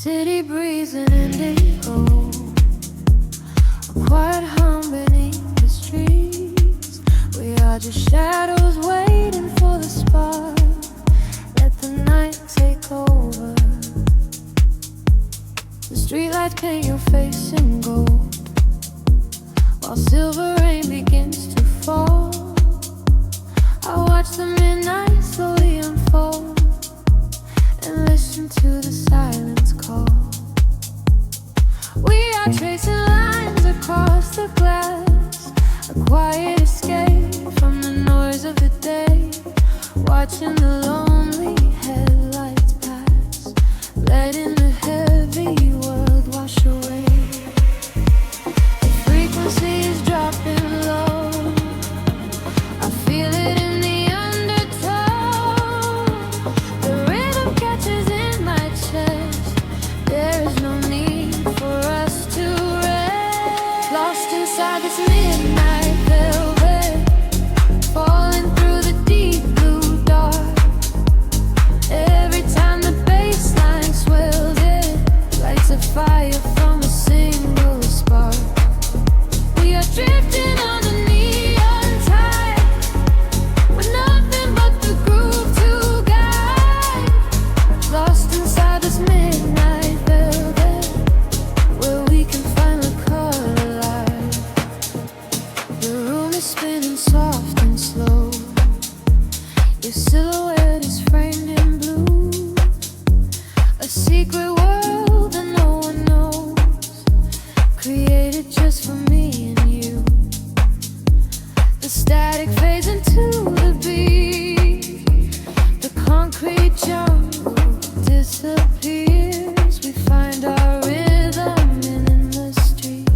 City breeze and indigo, a quiet hum beneath the streets. We are just shadows waiting for the spark. Let the night take over. The streetlights paint your face in gold, while silver rain begins to fall. I watch the midnight slowly unfold and listen to the silence call. We are tracing lines across the glass, a quiet escape from the noise of the day, watching the lonely headlights pass, letting the heavy world wash away. The frequency is dropping low, I feel it in the undertow. The rhythm catches in my chest, there is no need for us to rest. Lost inside this midnight velvet, falling through the deep blue dark. Every time the bass line swells, it lights a fire from a single spark. We are drifting on the neon tide, with nothing but the groove to guide. Lost inside this midnight velvet, where we can finally come alive. The room is spinning soft and slow, your silhouette is framed in blue, a secret world that no one knows, created just for me and you. The static fades into the beat, the concrete jungle disappears. We find our rhythm in the street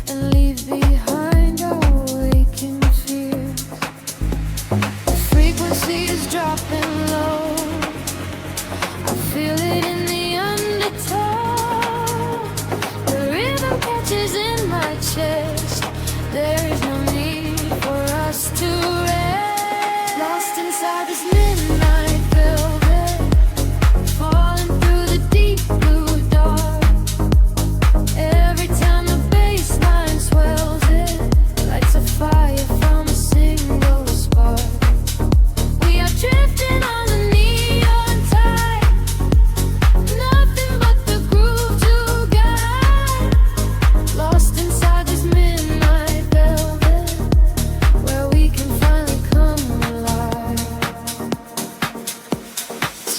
and leave behind our waking fears. The frequency is dropping low, I feel it in the undertow. The rhythm catches in my chest, there is no need for us to rest. Lost inside this midnight velvet, falling through the deep blue dark. Every time the bass line swells, it lights a fire from a single spark. We are drifting on the neon tide, nothing but the groove to guide. Lost inside this midnight velvet, where we can finally come alive.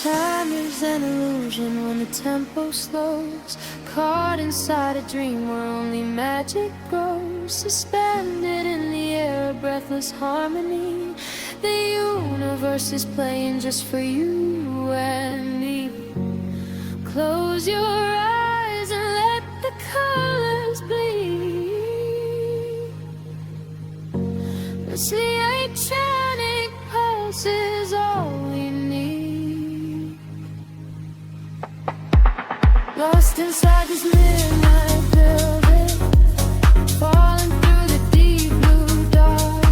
Time is an illusion when the tempo slows, caught inside a dream where only magic grows. Suspended in the air, a breathless harmony. The universe is playing just for you and me. Close your eyes and let the colors bleed. It's the electronic pulse is all we need. Lost inside this midnight velvet, falling through the deep blue dark.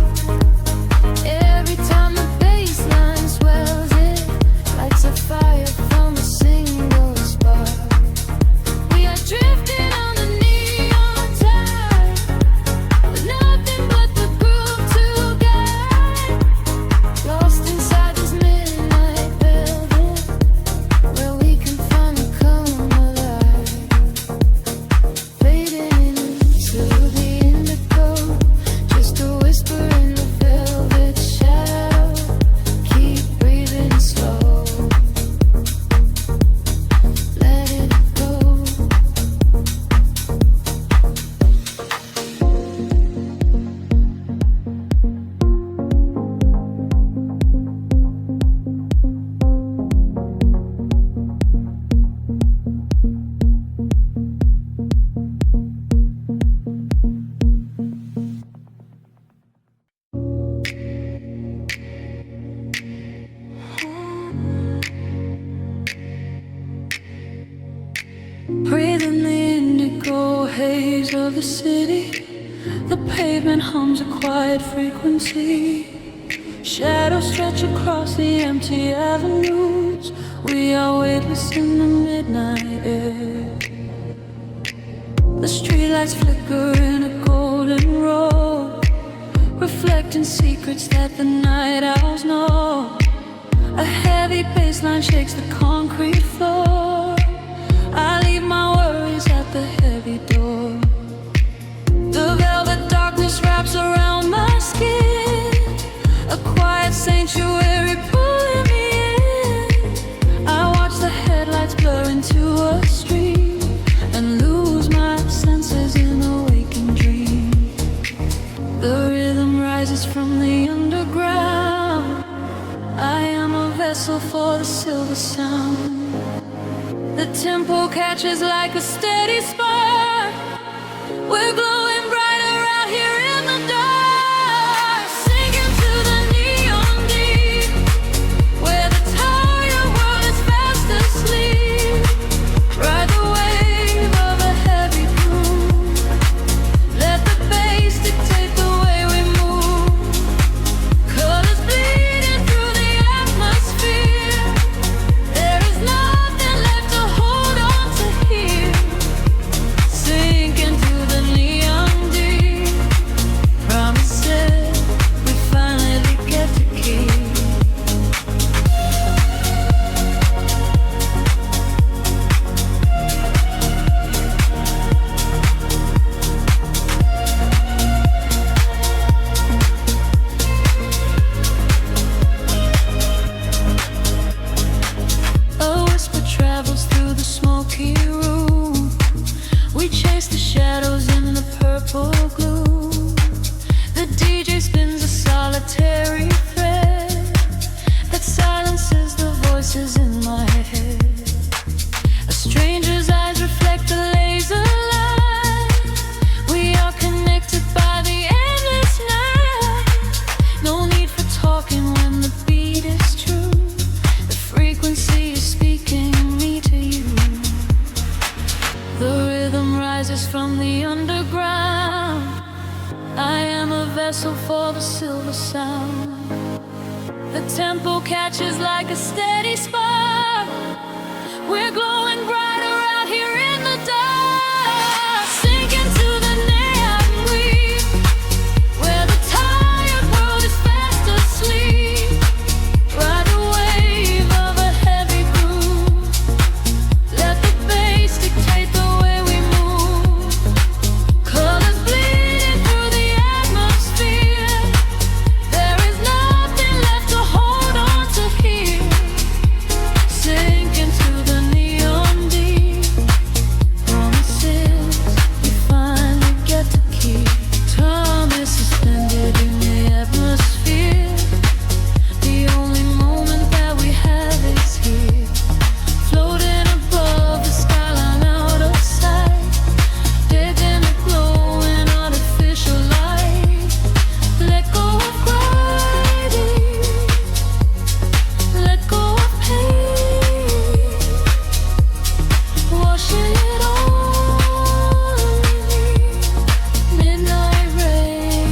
Every time the bass line swells, it lights a fire from a single spark. We are drifting on the neon tide, with nothing but the groove to guide. Lost inside this midnight velvet, where we can finally come alive. Fading into the indigo, just a whisper in the velvet shadow. Keep breathing slow, let it go. Breathing the indigo haze of the city, the pavement hums a quiet frequency. Shadows stretch across the empty avenues. We are weightless in the midnight air. Streetlights flicker in a golden row, reflecting secrets that the night owls know. A heavy bass line shakes the concrete floor. I leave my worries at the heavy door. The velvet darkness wraps around my skin, a quiet sanctuary pulling me in. I watch the headlights blur into a street and lose my senses in a waking dream. The rhythm rises from the underground. I am a vessel for the silver sound. The tempo catches like a steady spark. We're glowing brighter out here in the dark, sinking to the neon deep, where the tired world is fast asleep. Ride the wave of a heavy groove. Let the bass dictate the way we move. Colors bleeding through the atmosphere. There is nothing left to hold on to here. Sinking to the neon deep. Promises we finally get to keep. A whisper travels through the smoky room. We chase the shadows in the purple gloom. The DJ spins a solitary thread that silences the voices in my head. A stranger's eyes reflect the laser light. We are connected by the endless night. No need for talking when the beat is true. The frequency is speaking me to you. The rhythm rises from the underground. I am a vessel for the silver sound. The tempo catches like a steady spark. We're glowing brighter out here in the dark, sinking to the neon weave, where the tired world is fast asleep. Ride the wave of a heavy groove. Let the bass dictate the way we move. Colors bleeding through the atmosphere. There is nothing left to hold on to here. Sinking to the neon deep. Promises we finally get to keep. Time is suspended in the atmosphere. The only moment that we have is here. Floating above the skyline out of sight. Dead in a glowing artificial light. Let go of gravity. Let go of pain. Washing it all away. Midnight rain.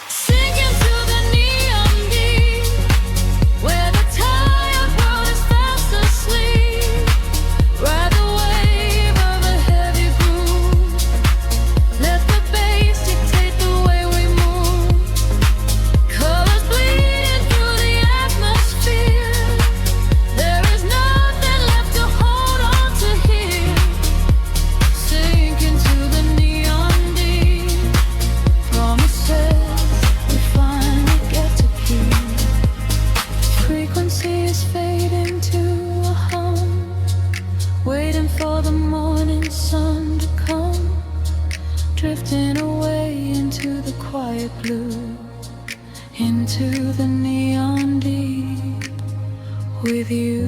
Sinking to the neon deep, where the tired world is fast asleep. Ride the wave of a heavy groove. Let the bass dictate the way we move. Colors bleeding through the atmosphere. There is nothing left to hold on to here. Sinking to the neon deep. Promises we finally get to keep. Frequency is fading to a hum, waiting for the morning sun to come. Drifting away into the quiet blue, into the neon deep with you.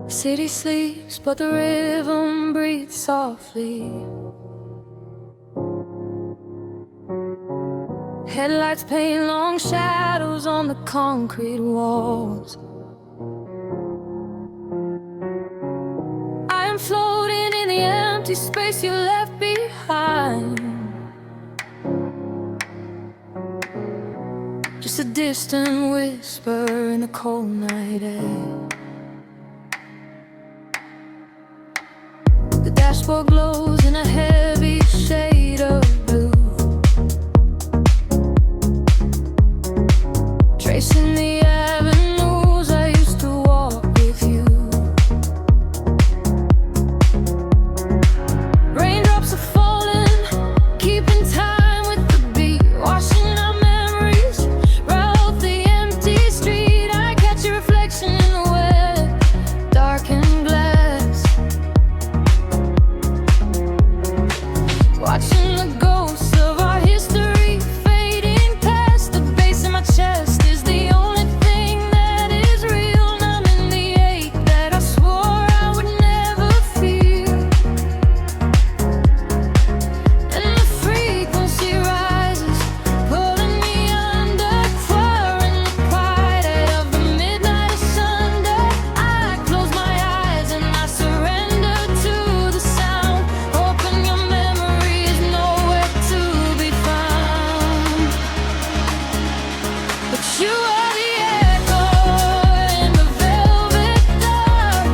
City sleeps, but the rhythm breathes softly. Headlights paint long shadows on the concrete walls. I am empty space you left behind. Just a distant whisper in the cold night air. The dashboard glows in a heavy shade of blue, tracing the avenues I used to walk with you. Raindrops are falling, keeping time with the beat, washing our memories right off the empty street. I catch your reflection in the wet, darkened glass, watching the ghosts of our history fading past. The bass in my chest is the only thing that is real, numbing the ache that I swore I would never feel. And the frequency rises, pulling me under, fire in the quiet of the midnight asunder. I close my eyes and I surrender to the sound, hoping your memory is nowhere to be found. But you are the echo in the velvet dark,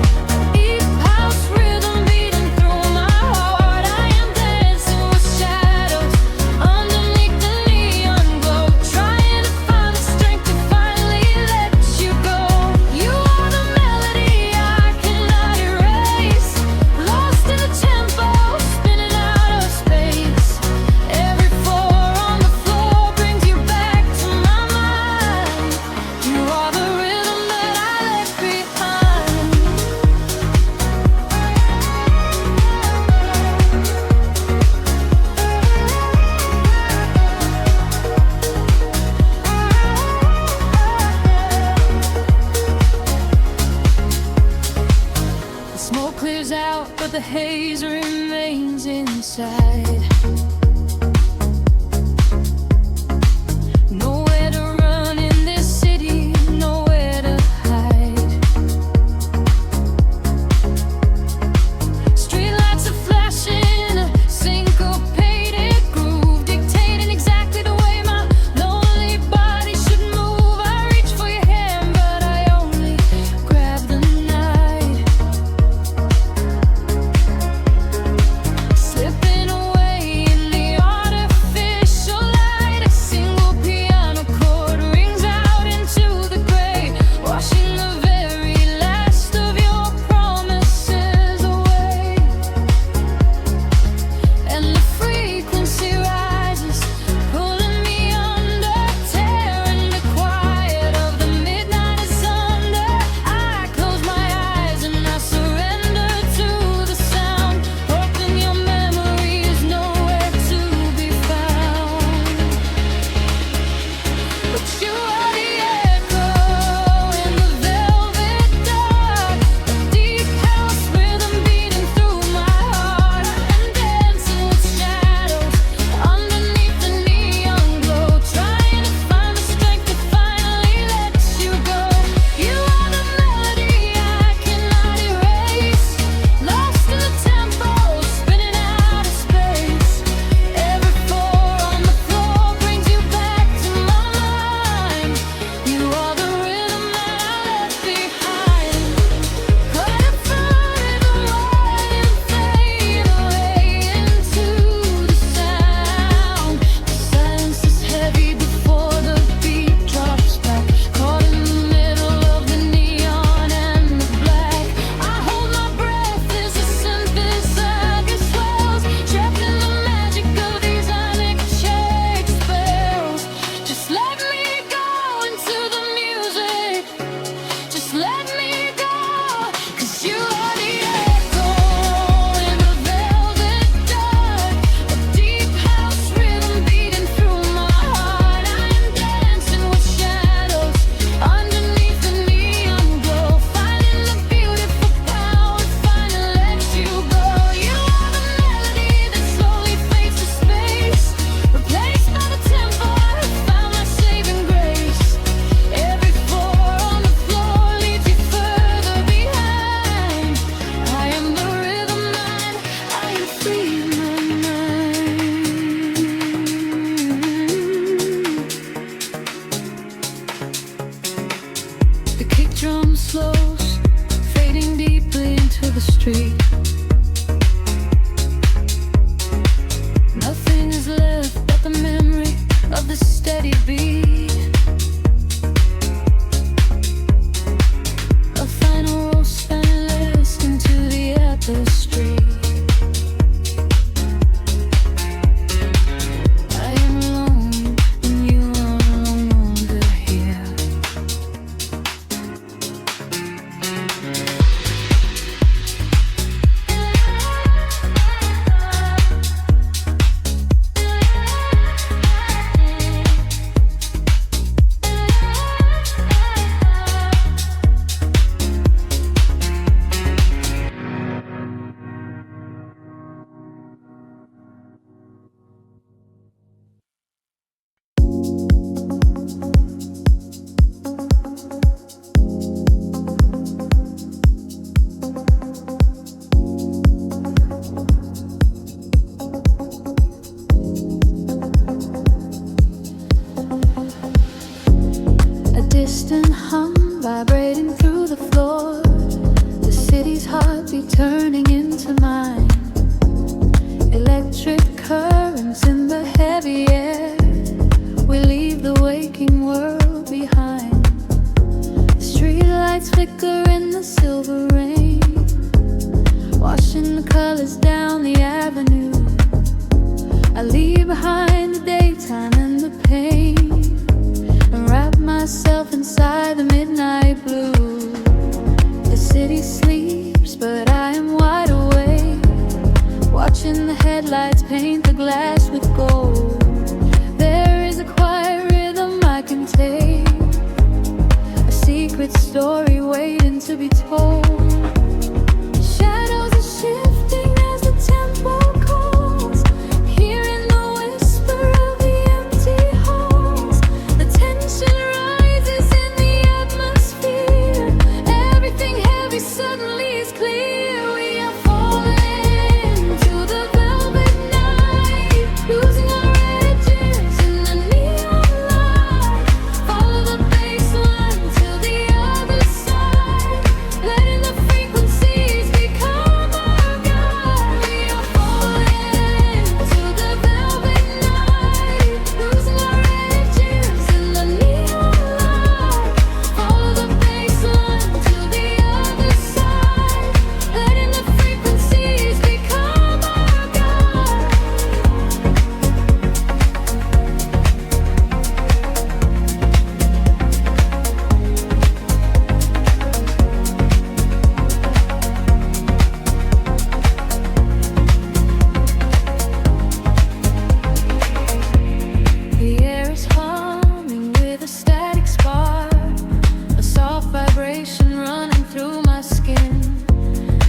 deep house rhythm beating through my heart. I am dancing with shadows underneath the neon glow, trying to find the strength to finally let you go. You are the melody I cannot erase, lost in the tempo, spinning out of space. Every four on the floor brings you back to my mind. You are the rhythm that I left behind. The smoke clears out, but the haze remains inside. Nowhere to run in this city, nowhere to hide. Streetlights are flashing, a syncopated groove, dictating exactly the way my lonely body should move. I reach for your hand, but I only grab the night, slipping away in street. Nothing is left but the memory of the steady beat. A final roll spineless into the tapestry. I am alone and you are no longer here. Distant hum vibrating through the floor. The city's heartbeat turning into mine. Electric currents in the heavy air. We leave the waking world behind. Street lights flicker in the silver rain, washing the colors down the avenue. I leave behind the daytime and the pain, wrap myself inside the midnight blue. The city sleeps, but I am wide awake, watching the headlights paint the glass with gold. There is a quiet rhythm I can take, a secret story waiting to be told. Shadows are shifting as the tempo calls, hearing the whisper of the empty halls. The tension rises in the atmosphere. Everything heavy suddenly is clear. We are falling to the velvet night, losing our edges in the neon light. Follow the bass line to the other side, letting the frequencies become our guide. We are falling to the velvet night, losing our edges in the neon light. Follow the bass line to the other side, letting the frequencies become our guide. The air is humming with a static spark, a soft vibration running through my skin.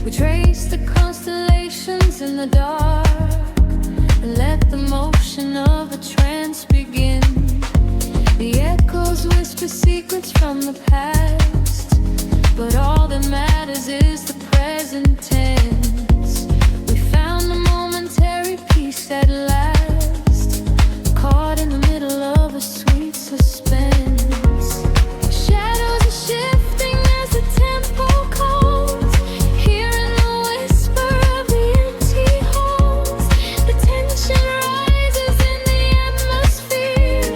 We trace the constellations in the dark and let the motion of the trance begin. The echoes whisper secrets from the past, but all that matters is the present tense. We found a momentary peace at last, caught in the middle of a sweet suspense. Shadows are shifting as the tempo calls, hearing the whisper of the empty halls. The tension rises in the atmosphere.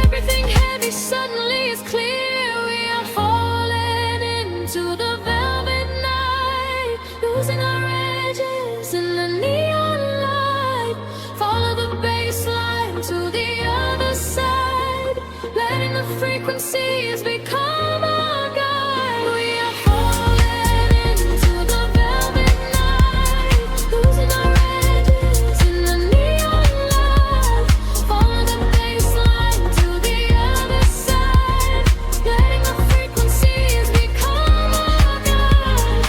Everything heavy suddenly is clear. We are falling into the velvet night, losing our edges in the neon light. Follow the bass line to the other side, letting the frequencies become our guide. We are falling into the velvet night, losing our edges in the neon light. Follow the bass line to the other side, letting the frequencies become our guide.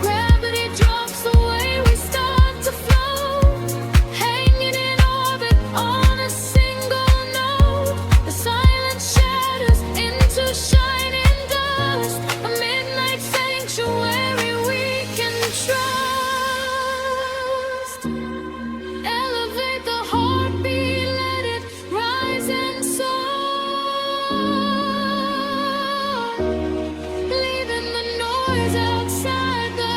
Gravity drops the way we start to float, hanging in orbit on a single note. The silence shatters into shining dust, a midnight sanctuary we can trust. Elevate the heartbeat, let it rise and soar, leaving the noise outside the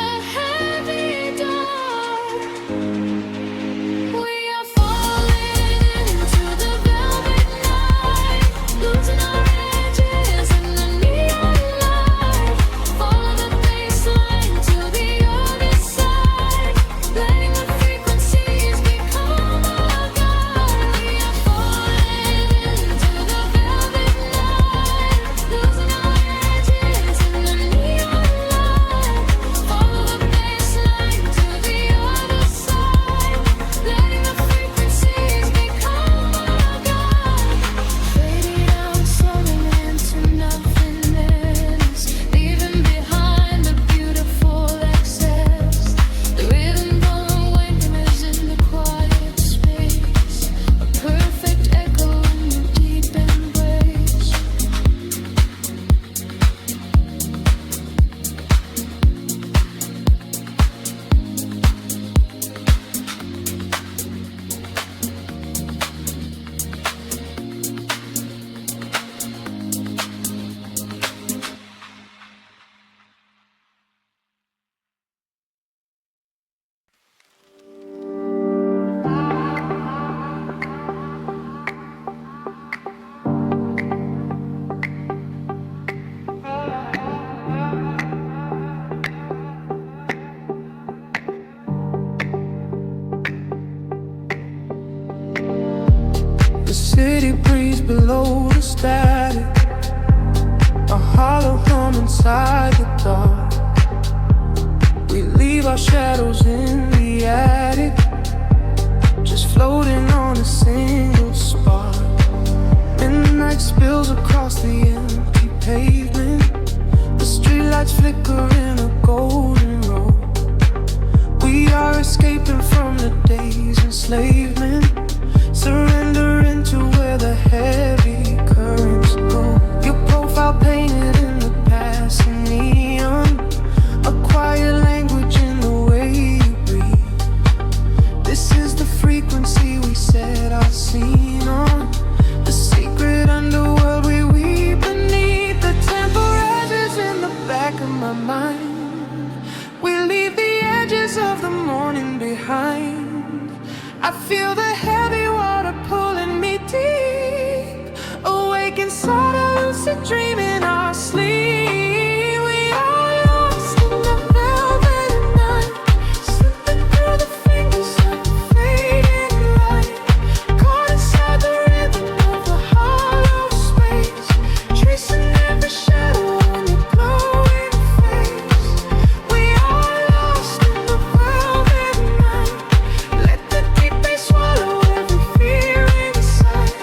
city breeze below the static, a hollow hum inside the dark. We leave our shadows in the attic, just floating on a single spark. Midnight spills across the empty pavement, the streetlights flicker in a golden row. We are escaping from the day's enslavement, surrendering to where the heavy currents go. Your profile painted in the passing neon, a quiet language in the way you breathe. This is the frequency we set our scene on, the secret underworld we weave beneath. The temperatures in the back of my mind, we leave the edges of the morning behind. I feel the heavy water pulling me deep, awake inside a lucid dream in our sleep. We are lost in the velvet night, slipping through the fingers of the fading light, caught inside the rhythm of the hollow space, tracing every shadow on your glowing face. We are lost in the velvet night, let the deep bass swallow every fear inside,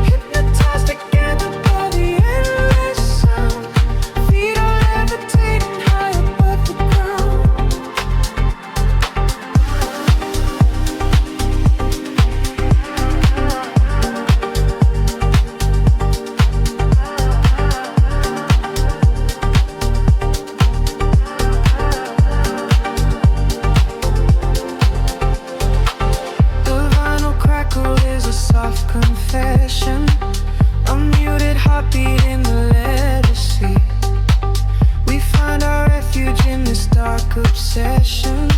hypnotized together by the endless sound. Feet are levitating high above the ground. The vinyl crackle is a soft confession, a muted heartbeat in the letter C. We find our refuge in this dark obsession,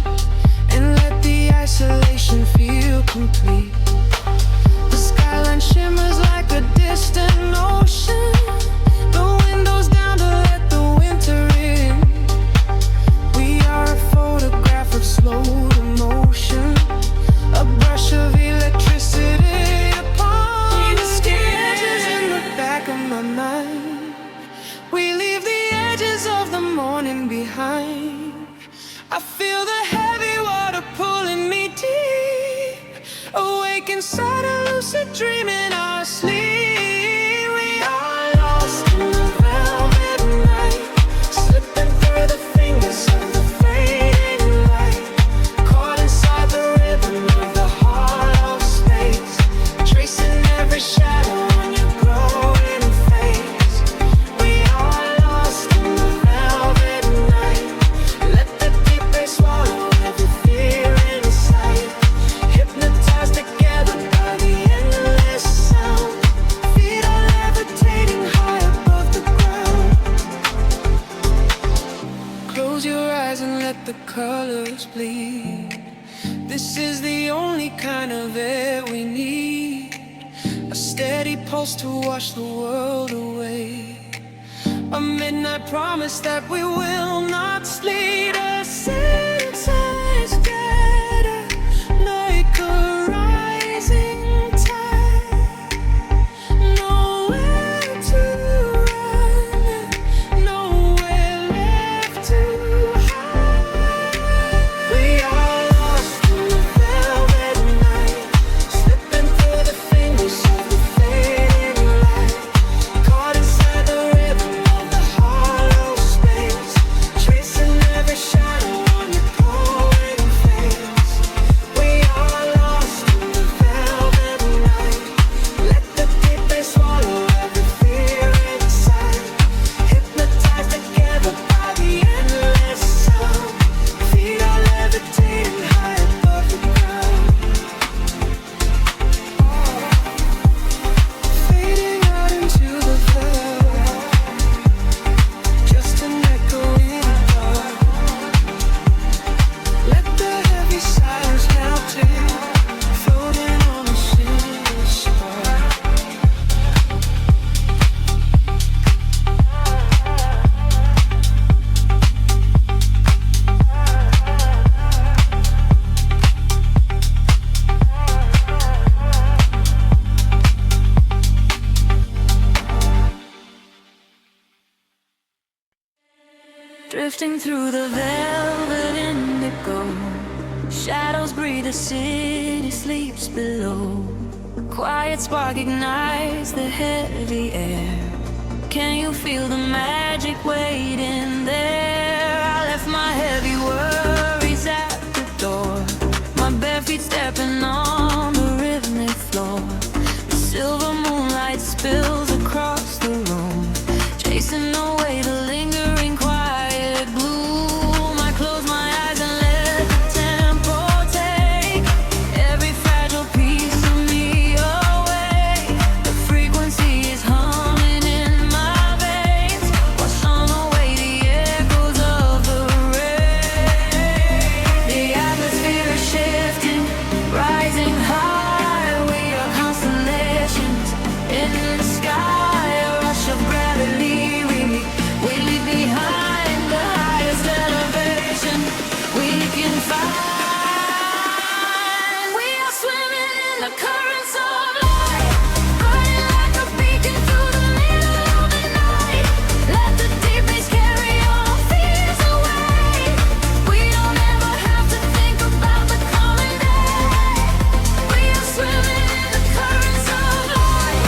and let the isolation feel complete. The skyline shimmers like a distant ocean, the windows down to let the winter in. We are a photograph of slow emotion, a brush of electricity upon the sketches in the back of my mind. We leave the edges of the morning behind. I feel the heavy water pulling me deep, awake inside a lucid dream in our sleep. We are lost in the velvet night, slipping through the fingers of the fading light, caught inside the rhythm of the hollow space, tracing every shadow on your growing face. We are lost in the velvet night, let the deep bass swallow every fear inside, hypnotized together by the endless sound. Feet are levitating high above the ground. Close your eyes and let the colors bleed. This is the only kind of air we need, a steady pulse to wash the world away, a midnight promise that we will not sleep. A sense gather like a rising tide, nowhere to run, nowhere left to hide. We are lost in the velvet night, slipping through the fingers of the fading light, caught inside the rhythm of the hollow space, tracing drifting through the velvet indigo. Shadows breathe, the city sleeps below. Quiet spark ignites the heavy air. Can you feel the magic waiting there? I left my heavy worries at the door. My bare feet stepping on the rhythmic floor. The silver moonlight spills across the room, chasing away the lingering quiet gloom. I close my eyes and let the tempo take every fragile piece of me away. The frequency is humming in my veins, washing away the echoes of the rain. The atmosphere is shifting, rising high. We are constellations in the sky, a rush of gravity. We leave behind the highest elevation we can find. We are swimming in the currents of light, burning like a beacon through the middle of the night. Let the deep bass carry our fears away. We don't ever have to think about the coming day. We are swimming in the currents of light.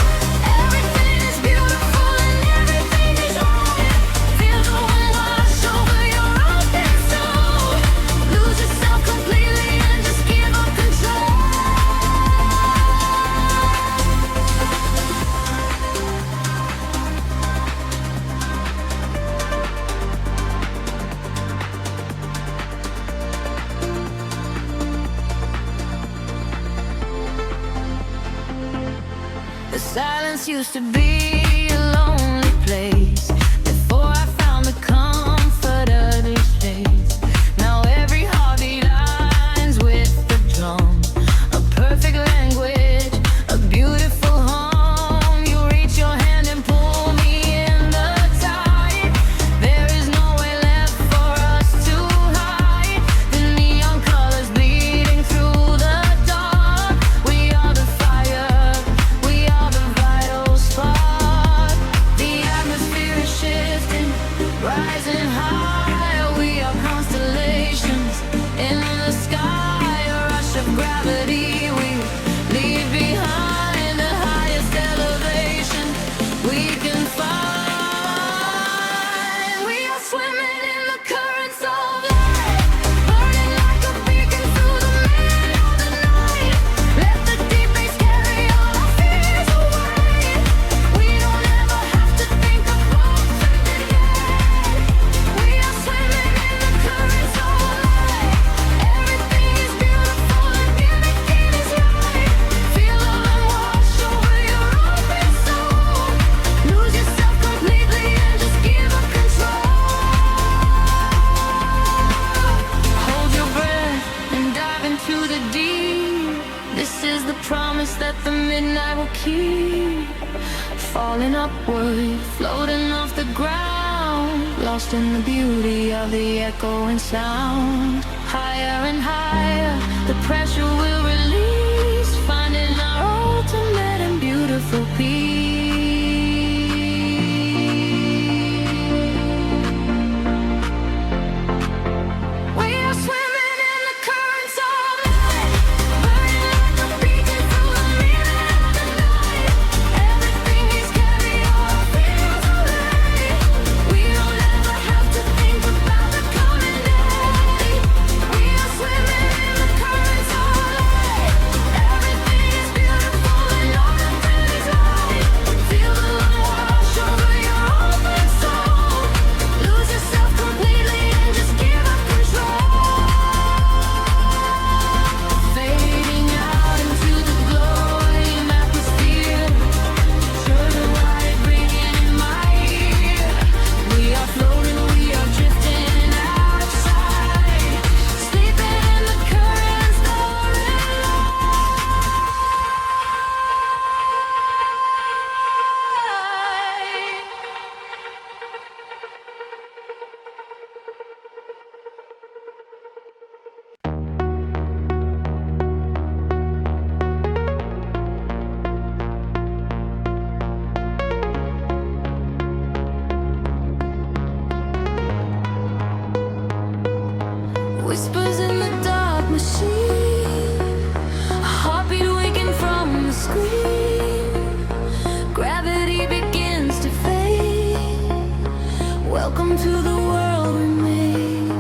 Everything is beautiful and everything is right. Feel the wind wash over your open soul. Lose yourself completely and just give up control. The silence used to be a lonely place before I found the comfort of this space. Now every heartbeat aligns with the drum, a perfect language, a beautiful home. You reach your hand and pull me in the tide. There is nowhere left for us to hide. The neon colors bleeding through the dark. We are the fire, we are the vital spark. The atmosphere is shifting, rising high. We are constellations in the sky, a rush of gravity. We leave behind the highest elevation we can find. We are swimming in the currents of light, burning like a beacon through the middle of the night. Let the deep bass carry all our fears away. We don't ever have to think about something yet. We are swimming in the currents of light. Everything is beautiful and everything is right. Feel the wind wash over your open soul. Lose yourself completely and just give up control. Hold your breath and dive into the deep. This is the promise that the midnight will keep. Falling upward, floating off the ground, lost in the beauty of the echoing sound. Higher and higher, the pressure will release, finding our ultimate and beautiful peace. We are swimming in the currents of light, burning like a beacon through the middle of the night. Everything is carry our fears away. We don't ever have to think about the coming day. We are swimming in the currents of light. Everything is beautiful and all of it is right. Whispers in the dark machine, a heartbeat waking from the screen. Gravity begins to fade. Welcome to the world we made.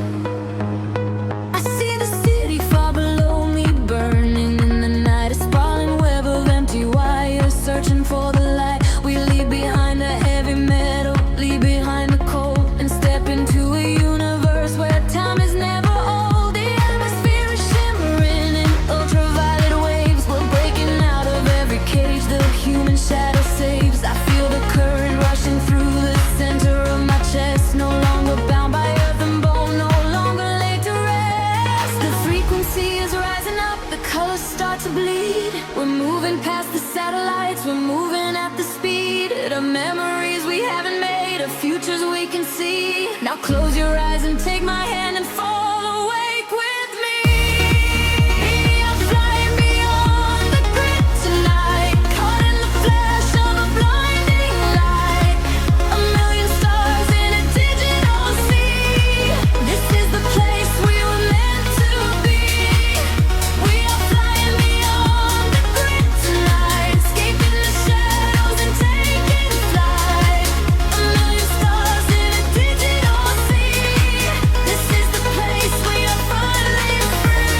I see the city far below me, burning in the night. A sprawling web of empty wires, searching for the light. We leave behind the heavy metal, leave behind the cold, and step into a universe where time is never old. The atmosphere is shimmering in ultraviolet waves. We're breaking out of every cage the human shadow saves. I feel the current rushing through the center of my chest. No longer bound by earth and bone, no longer laid to rest. The frequency is rising up, the colors start to bleed. We're moving past the satellites, we're moving at the speed of memories we haven't made, of futures we can see. Now close your eyes and take my hand and fall awake with me. I'm flying beyond the grid tonight, caught in the flash of a blinding light. A million stars in a digital sea. This is the place we were meant to be. We are flying beyond the grid tonight, escaping the shadows and taking flight. A million stars in a digital sea. This is the place we are finally free.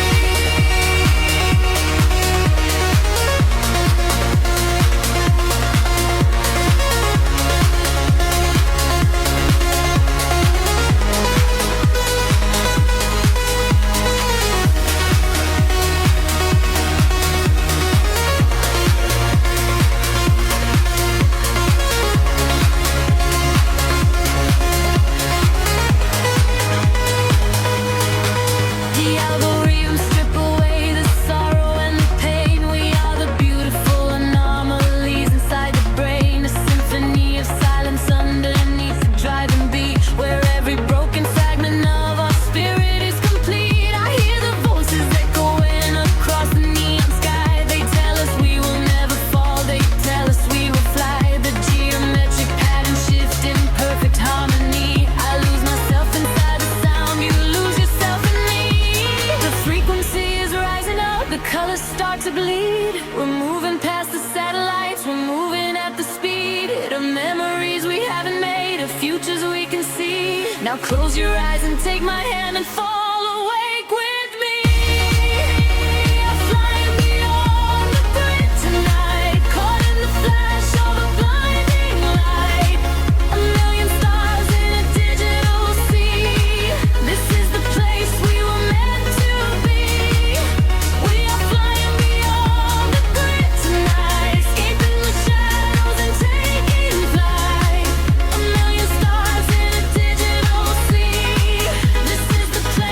The algorithms strip away the sorrow and the pain. We are the beautiful anomalies inside the brain. A symphony of silence underneath the driving beat, where every broken fragment of our spirit is complete. I hear the voices echoing across the neon sky. They tell us we will never fall, they tell us we will fly. The geometric pattern shift in perfect harmony. I lose myself inside the sound, you lose yourself in me. The frequency is rising up, the colors start to bleed. We're moving past the satellites, we're moving at the speed of memories we haven't made, of futures we can see. Now close your eyes and take my hand and fall awake with me. I'm flying beyond the grid tonight, caught in the flash of a blinding light. A million stars in a digital sea. This is the place we were meant to be. We are flying beyond the grid tonight, escaping the shadows and taking flight. A million stars in a digital sea. This is the place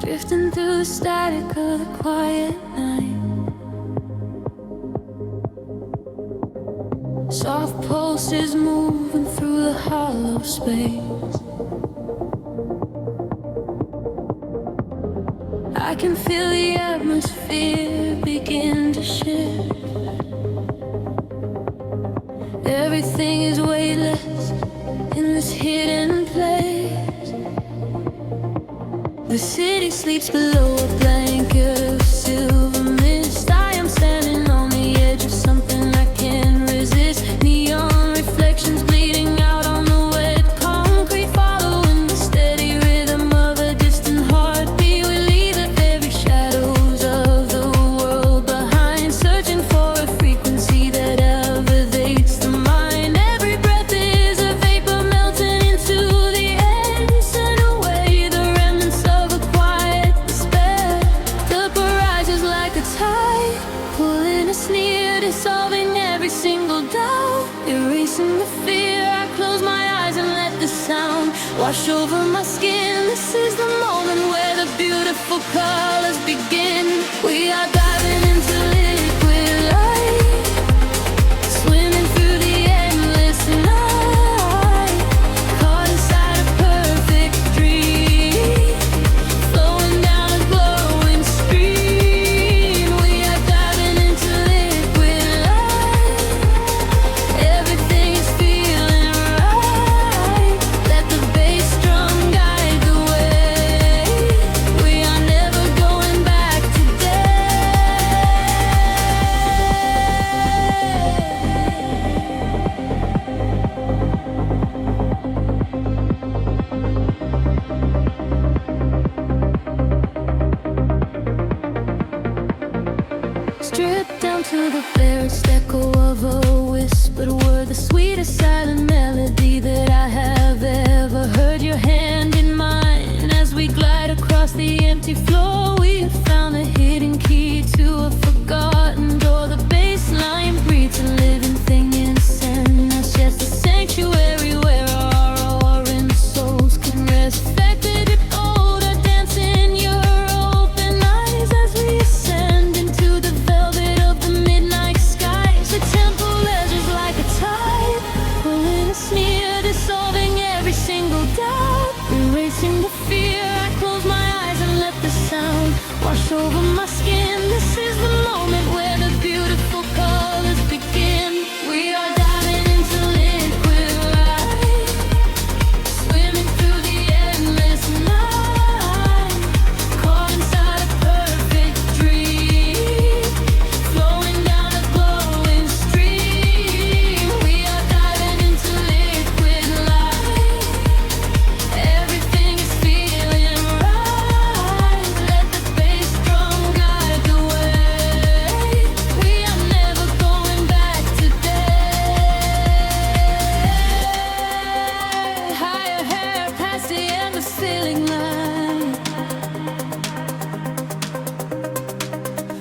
drifting through the static of the quiet night. Soft pulses moving through the hollow space. I can feel the atmosphere begin to shift. Everything is weightless in this hidden place. The city sleeps below a blanket of silver mist. I am standing on the edge of something I can't resist. Neon reflections bleeding out on the wet concrete, following the steady rhythm of a distant heartbeat. We leave the very shadows of the world behind, searching for a frequency that elevates the mind. Every breath is a vapor melting into the air, send away the remnants of a quiet despair. The barrage is like a tide, pulling us near, dissolving every single doubt, erasing the fear. I close my eyes and let the sound wash over my skin. This is the moment where the beautiful colors begin. We are diving into liquid light, swimming through the endless night, caught inside a perfect dream, flowing down a glowing stream. We are diving into liquid light, everything is feeling right. Let the bass drum guide the way. We are never going back today. Stripped down to the barest echo of a whispered word, the sweetest silent melody that I have ever heard. Your hand in mine as we glide across the empty floor. We have found the hidden key to a forgotten door. The bass line breathes a living thing inside us, just a sanctuary where our roaring souls can rest. Affected it old, I dance in your open eyes as we ascend into the velvet of the midnight skies. The temple ledges like a tide, pulling us near, dissolving every single doubt, erasing the fear. I close my eyes and let the sound wash over my skin. This is the moment where the beautiful colors begin. We are diving into liquid light, swimming through the endless night, caught inside a perfect dream, flowing down a glowing stream. We are diving into liquid light, everything is feeling right. Let the bass drum guide the way. We are never going back today. Higher hair past the end of ceiling line,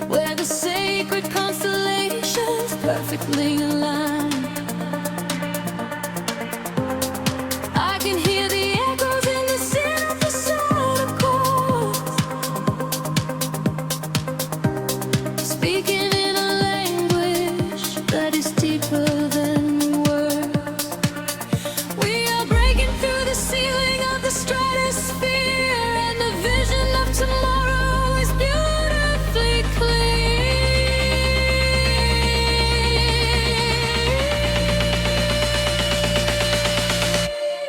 where the sacred constellations perfectly aligned. I can hear the echoes in the synthesizer chords, speaking in a language that is deeper than words. We are breaking through the ceiling of the stratosphere, and the vision of tomorrow is beautifully clear.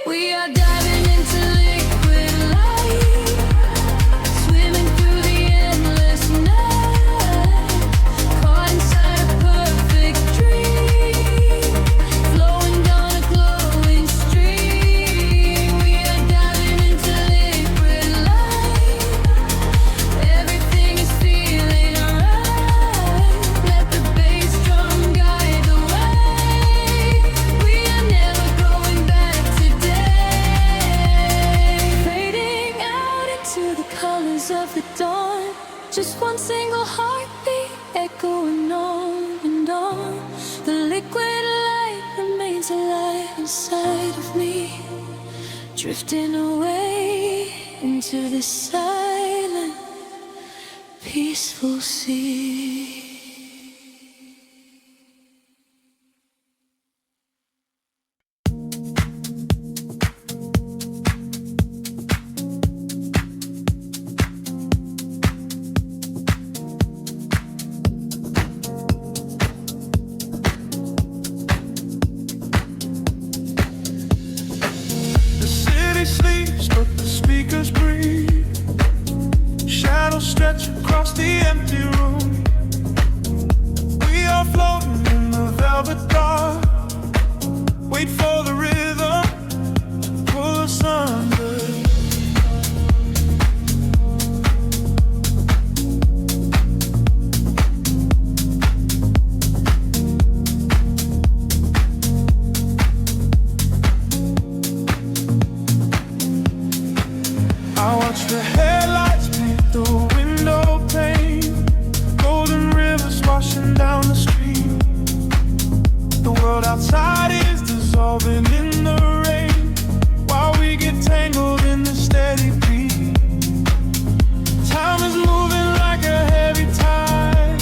We are diving into liquid light, swimming through the endless night, caught inside a perfect dream, flowing down a glowing stream. We are diving into liquid light, everything is feeling right. Let the bass drum guide the way. We are never going back today. Fading out into the colors of the dawn, just one single heartbeat echoing on and on. The liquid light remains alive inside of me, drifting away into the silence. peaceful sea. Stretch across the empty room. We are floating in the velvet dark. Wait for the rhythm to pull us under. I watch the headlights paint the window pane, golden rivers washing down the street. The world outside is dissolving in the rain, while we get tangled in the steady beat. Time is moving like a heavy tide,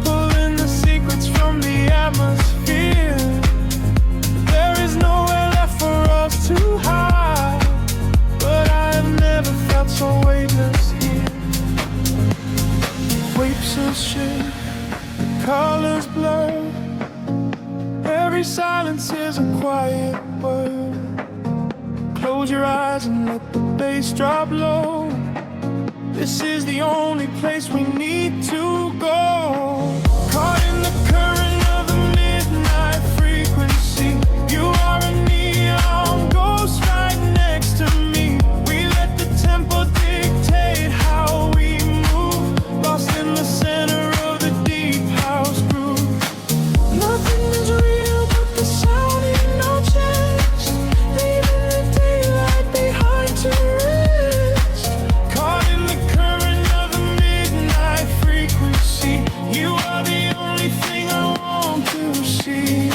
pulling the secrets from the atmosphere. There is nowhere left for us to hide, but I have never felt so weightless here. Waves of shit, colors blur. Every silence is a quiet word. Close your eyes and let the bass drop low. This is the only place we need to go. Caught in the current of the midnight frequency. You are a neon ghost right next to me. We let the tempo dictate how we move, lost in the center of the deep house groove. Nothing is real but the sound in our chest, leaving the daylight behind to rest. Caught in the current of the midnight frequency. You are the only thing I want to see.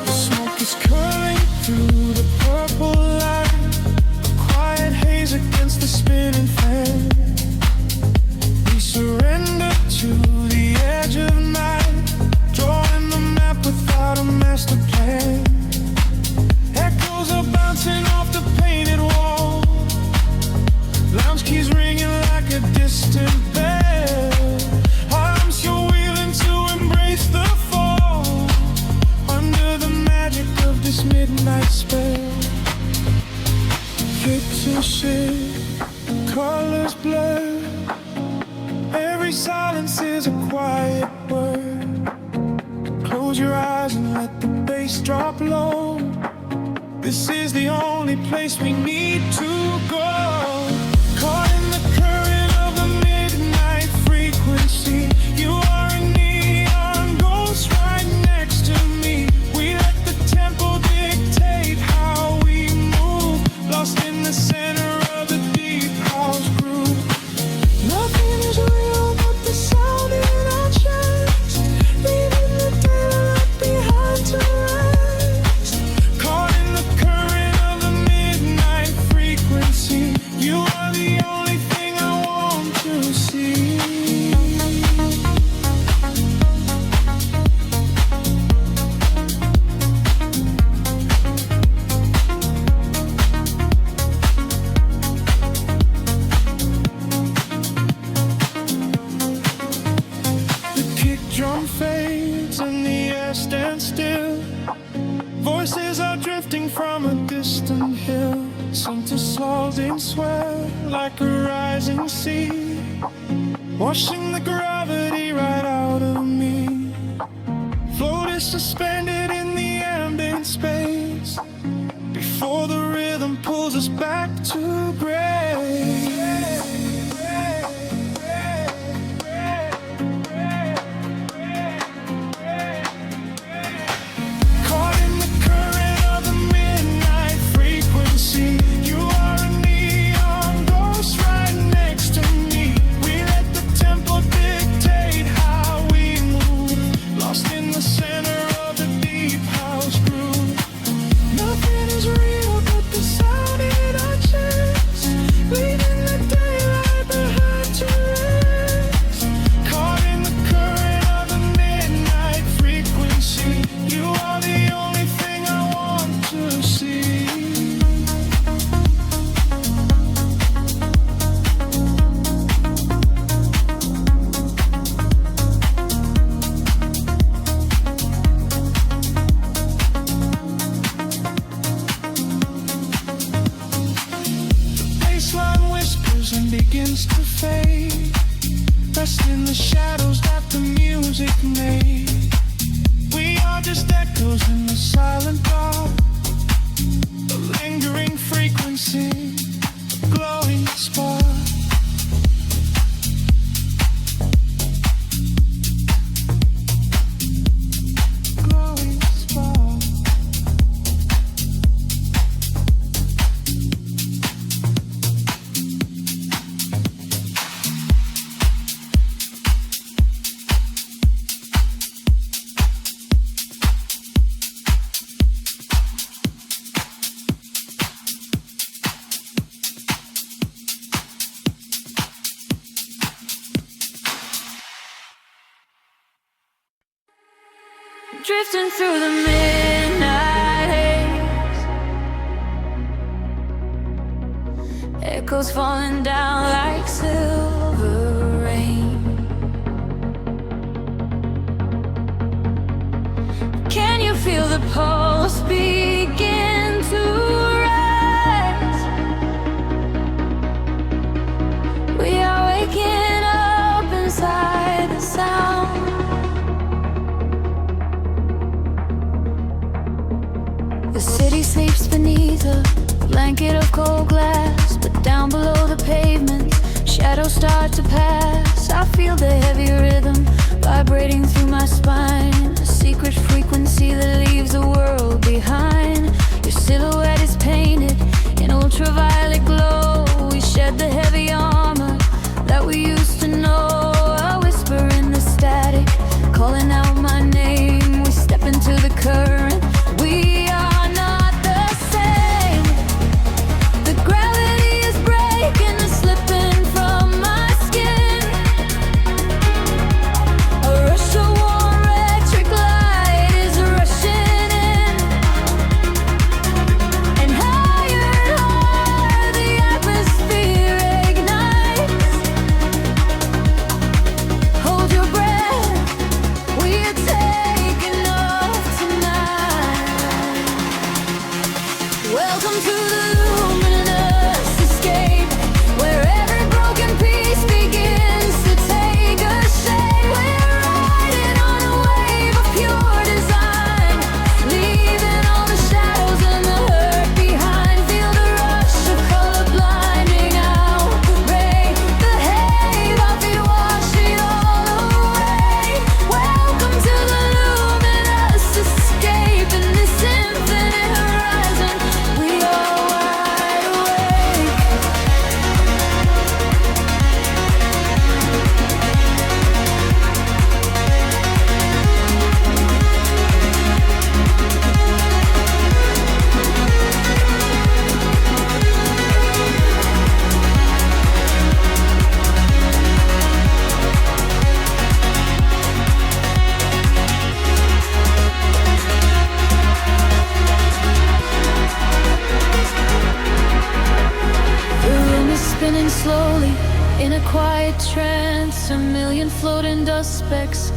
The smoke is curling through the purple light, a quiet haze against the spinning fan. We surrender to the edge of night, drawing the map without a master plan. Echoes are bouncing off the painted wall, lounge keys ringing like a distant bell. Arms you're wheeling to embrace the fall, under the magic of this midnight spell. Picture shift, colors blur. Every silence is a quiet word. Close your eyes and let the bass drop low. This is the only place we need to go. Caught in the current of the midnight frequency. You are a neon ghost right next to me. We let the tempo dictate how we move, lost in the center of the deep house groove. Nothing is real but the sound in our chest, leaving the daylight behind to rest. Caught in the current of the midnight frequency. You are the only thing I want to see. The kick drum fades and the air stands still. Voices are drifting from a distant hill, some dissolving sweat like a rising sea, washing the gravity right out of me. Floated suspended in the ambient space, before the rhythm pulls us back to grace. Caught in the current of the midnight frequency. You are a neon ghost right next to me. We begins to fade. Rest in the shadows that the music made. We are just echoes in the silent dark, a lingering frequency, a glowing spark. Drifting through the midnight haze, echoes falling down like silver rain. Can you feel the pulse begin to rise? We are waking up inside the sound. The city sleeps beneath a blanket of cold glass, but down below the pavement, shadows start to pass. I feel the heavy rhythm vibrating through my spine, a secret frequency that leaves the world behind. Your silhouette is painted in ultraviolet glow. We shed the heavy armor that we used to know. I whisper in the static, calling out my name. We step into the current. We are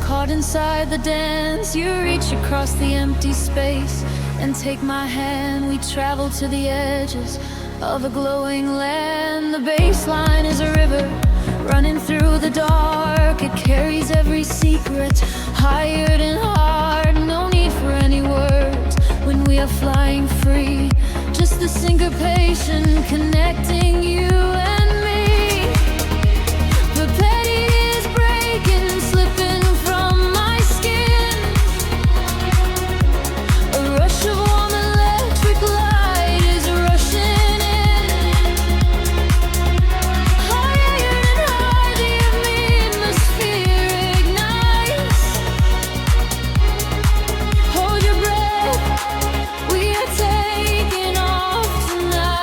caught inside the dance. You reach across the empty space and take my hand. We travel to the edges of a glowing land. The baseline is a river running through the dark. It carries every secret, hired and hard. No need for any words when we are flying free. Just the syncopation connecting you and me. The petty is breaking, slipping from my skin. A rush of warm electric light is rushing in. Higher and higher, the atmosphere ignites. Hold your breath, we are taking off tonight.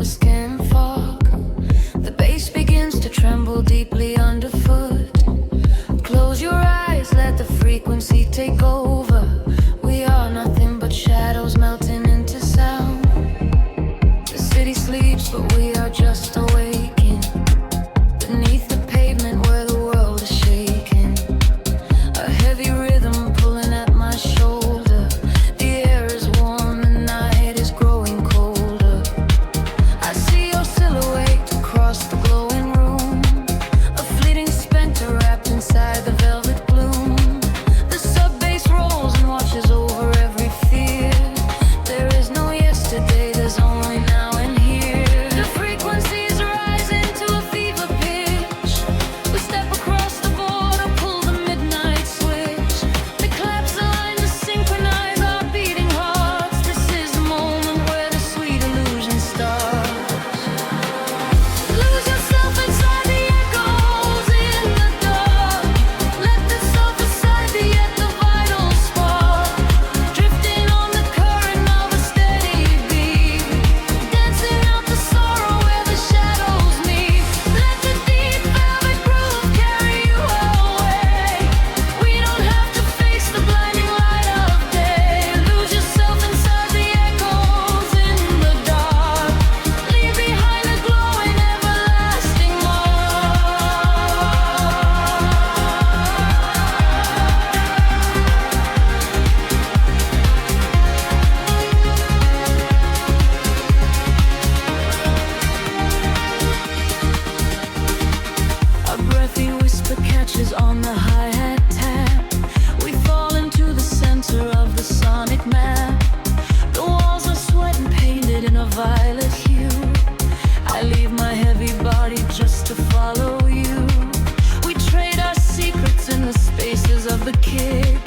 a skin fog. The bass begins to tremble deeply underfoot. Close your eyes, let the frequency take over. We are nothing but shadows melting into sound. The city sleeps, but we are just awaking. Beneath the pavement where the world is shaking. A heavy rhythm pulling at my shoulder. The air is warm, the night is growing colder. I see your silhouette across the glowing room. A fleeting specter wrapped inside the velvet gloom. The sub-bass rolls and watches over every fear. There is no yesterday, there's only now and here. The frequencies rise into a fever pitch. We step across the border, pull the midnight switch. The claps align to synchronize our beating hearts. This is the moment where the sweet illusion starts. Lose yourself inside the echoes in the dark. Let the sofa side be at the vital spark. Drifting on the current of a steady beat. Dancing out the sorrow where the shadows meet. Let the deep velvet groove carry you away. We don't have to face the blinding light of day. Lose yourself inside the echoes in the dark. Leave behind a glowing everlasting mark. A breathy whisper catches on the hi-hat tap. We fall into the center of the sonic map. The walls are sweat and painted in a violet hue. I leave my heavy body just to follow you. We trade our secrets in the spaces of the kick.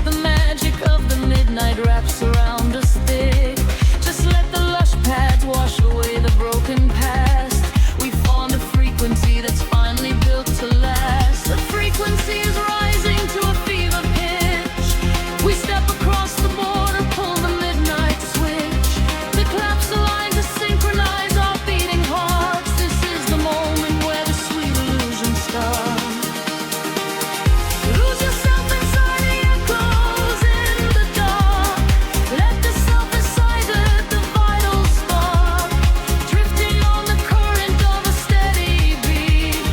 The magic of the midnight wraps around us thick. Just let the lush pads wash away the broken past. We found a frequency that's finally built to last. The frequency is rising to a fever pitch. We step across the border, pull the midnight switch. The claps align to synchronize our beating hearts. This is the moment where the sweet illusion starts. Lose yourself inside the echoes in the dark. Let the self-incisor the vital spark. Drifting on the current of a steady beat.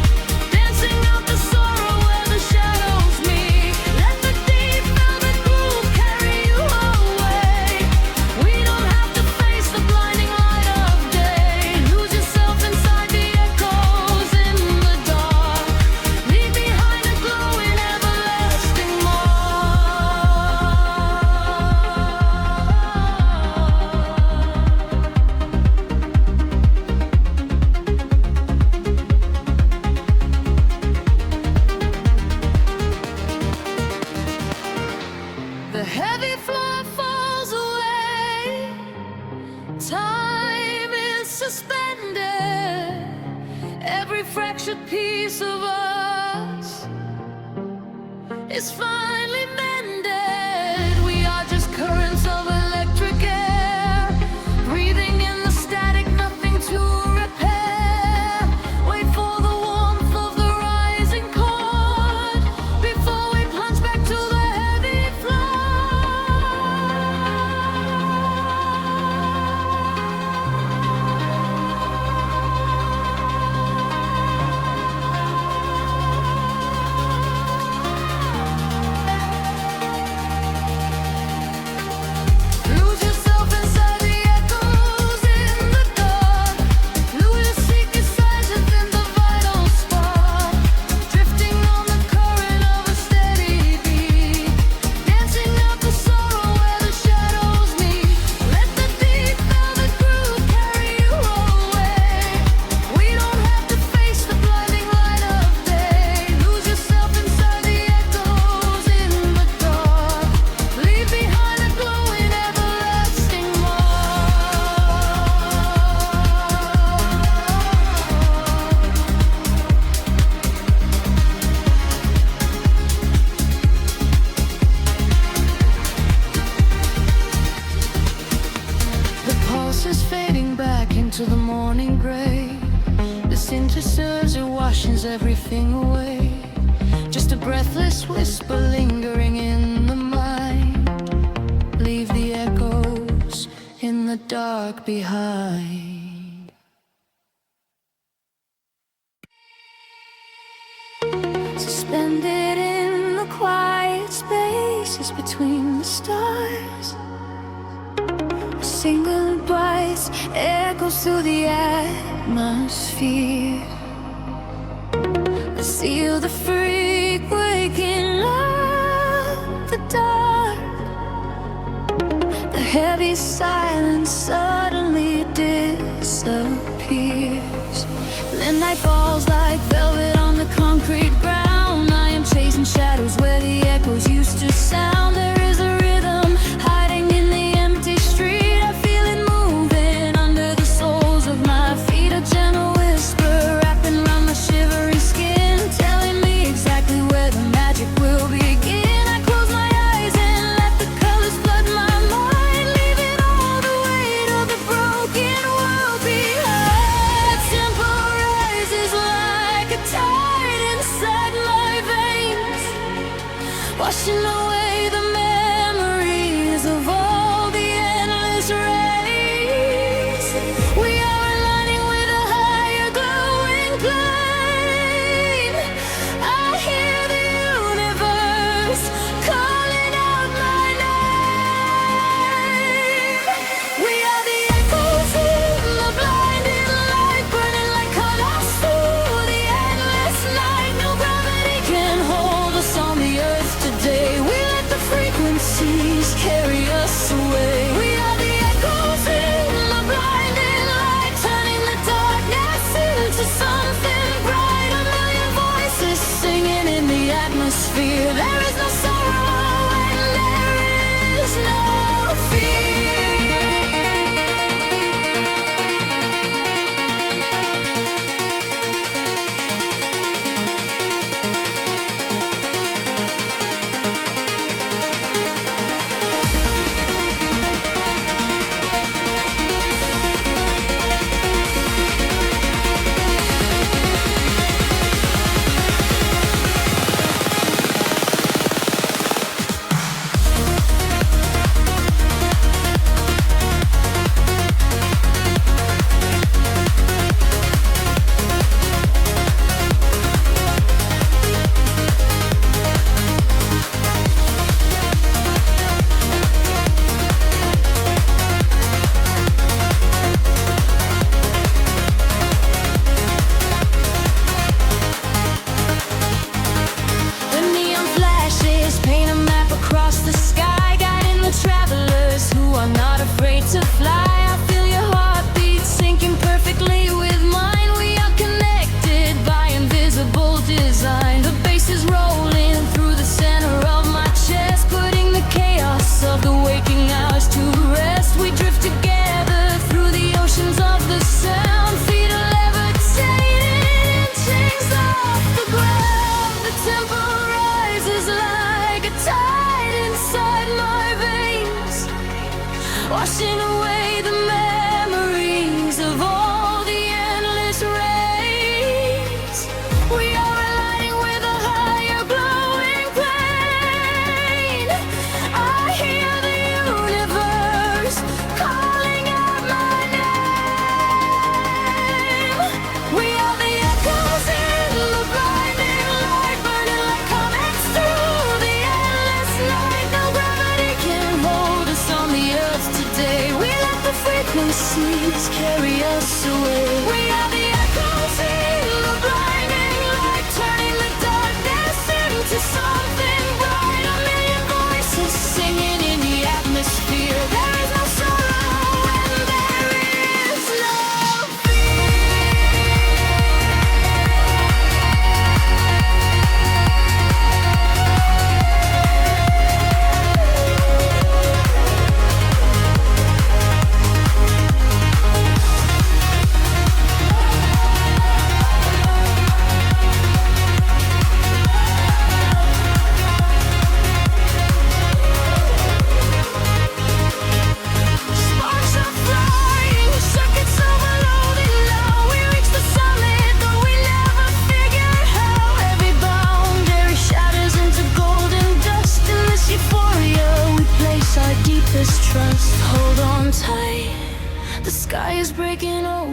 Dancing out the sorrow where the shadows meet. Let the deep velvet groove carry you away. We don't have to face the blinding light of day. Lose yourself inside the echoes in the dark. Leave behind a glowing everlasting mark. The heavy floor falls away. Time is suspended. Every fractured piece of us is finally mended. We are just currents of electric air, breathing in the static, nothing to repair. Wait for the warmth of the rising chord before we plunge back to the heavy floor. photosynthesis, it washes everything away. Just a breathless whisper lingering in the mind. Leave the echoes in the dark behind. Suspended in the quiet spaces between the stars, a single voice echoes through the atmosphere. I seal the freak waking up the dark. The heavy silence suddenly disappears. The night falls like velvet on the concrete ground. I am chasing shadows where the echoes used to sound. There is a rhythm hiding in the empty street. I feel it moving under the soles of my feet. A gentle whisper wrapping around my shivering skin, telling me exactly where the magic will begin. I close my eyes and let the colors flood my mind, leaving all the weight of the broken world behind. The tempo rises like a tide inside my veins, washing away the memories of all the endless rays. We are aligning with a higher glowing flame. I hear the universe calling out my name. We are the echoes in the blinding light, burning like colors through the endless night. No gravity can hold us on the earth today. We let the frequencies carry us away. We are the echoes in the blinding light, turning the darkness into something bright. A million voices singing in the atmosphere. There is no sorrow and there is no fear. The neon flashes paint a map across the sky, guiding the travelers who are not afraid to fly. I feel your heartbeat syncing perfectly with mine. We are connected by invisible design. The bass is rolling through the center of my chest, putting the chaos of the waking hours to rest. We drift together through the oceans of the sound, feet are levitating, chains off the ground. The tempo rises like a tide inside my veins, washing away the memories of all the endless rays. We are aligning with a higher glowing plane. I hear the universe calling out my name. We are the echoes in the blinding light, burning like comets through the endless night. No gravity can hold us on the earth today. We let the frequencies carry us away. We are the echoes in the blinding light, turning the darkness into something bright. A million voices singing in the atmosphere. There is no sorrow and there is no fear.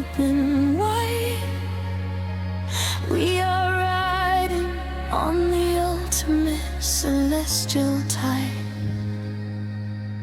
open wide. We are riding on the ultimate celestial tide.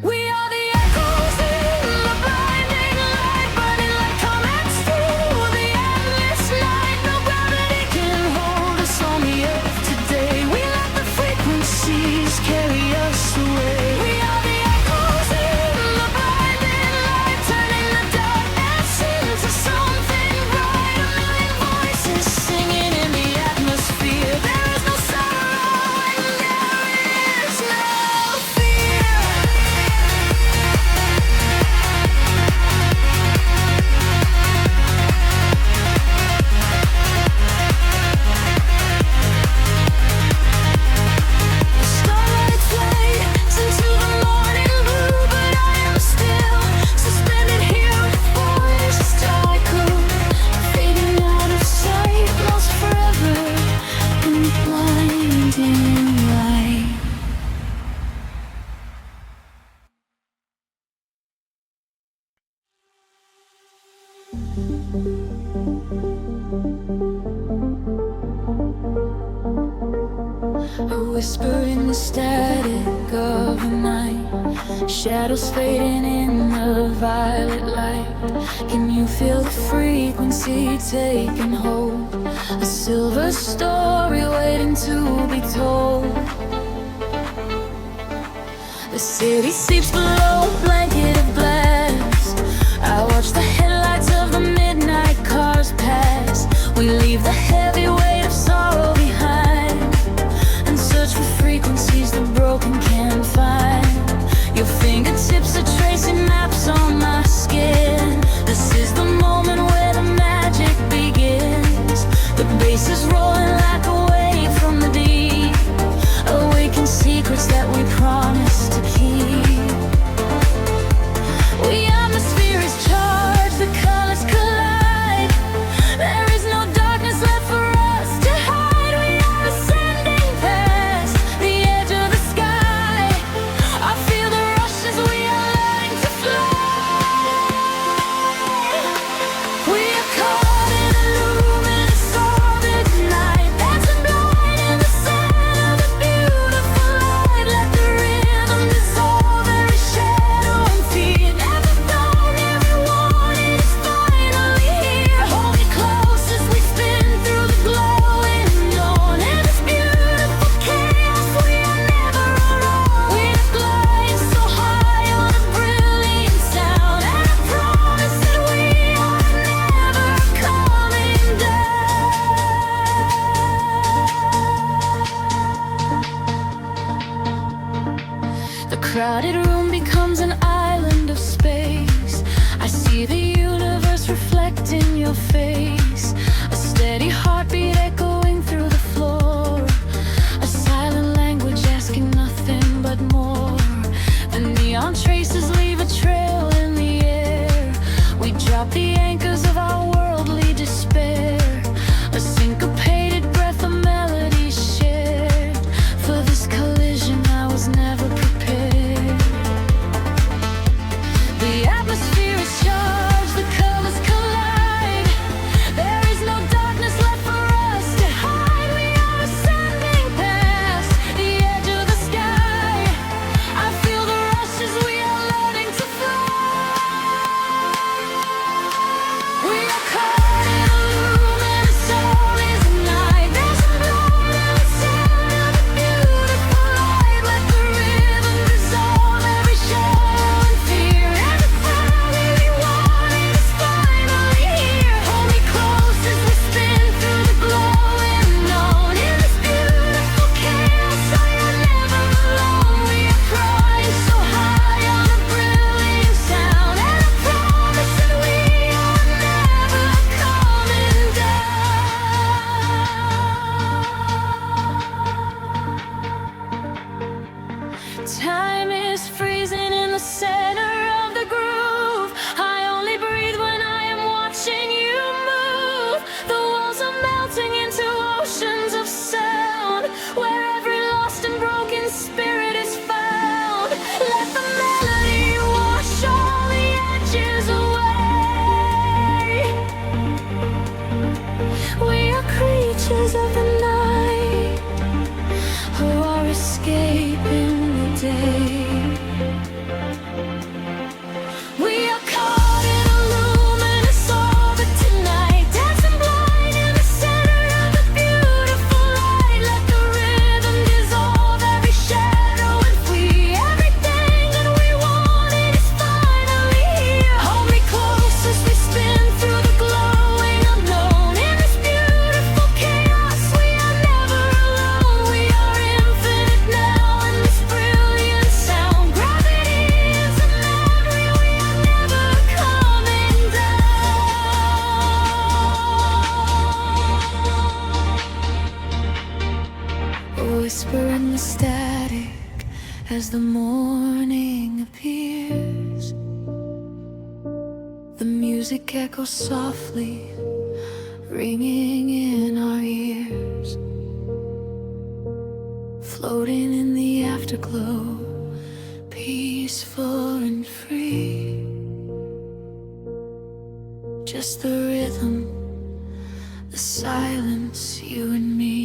We are the echoes in the blinding light, burning like comets through the endless night. No gravity can hold us on the earth today. We let the frequencies carry us away. We are the echoes in the blinding light, turning the darkness into something bright. A million voices singing in the atmosphere. There is no sorrow and there is no fear. The starlight fades into the morning blue, but I am still suspended here with voices tycoon, fading out of sight, lost forever in the blinding light. A whisper in the static of the night, shadows fading in the violet light. Can you feel the frequency taking hold? A silver story waiting to be told. The city sleeps below a blanket of glass. I watch the headlights of the midnight cars pass. We leave the heavy weight of sorrow behind and search for frequencies the broken can't find. Your fingertips are tracing maps on my skin. This is the moment where the magic begins. The bass is rolling like a wave from the deep, awaken secrets that we promised to keep. We atmosphere is charged, the colors collide. There is no darkness left for us to hide. We are ascending past the edge of the sky. I feel the rush as we are learning to fly. We are caught in a luminous orbit night that's a blind in the center of a beautiful light. Let the rhythm dissolve every shadow and fear. Every thought, every warning is finally here. Hold me close as we spin through the glowing dawn. In this beautiful chaos, we are never alone. We are gliding so high on a brilliant sound, and I promise that we are never coming down. The crowded room becomes an island of space. I see the universe reflect in your face. A steady heartbeat echoing through the floor. A silent language asking nothing but more. The neon traces leave a trail in the air. We drop the anchors of our worldly despair. A syncopated breath of melodies shared. For this collision I was never prepared. The atmosphere is charged, the colors collide. whisper in the static as the morning appears. The music echoes softly, ringing in our ears. Floating in the afterglow, peaceful and free. Just the rhythm, the silence, you and me.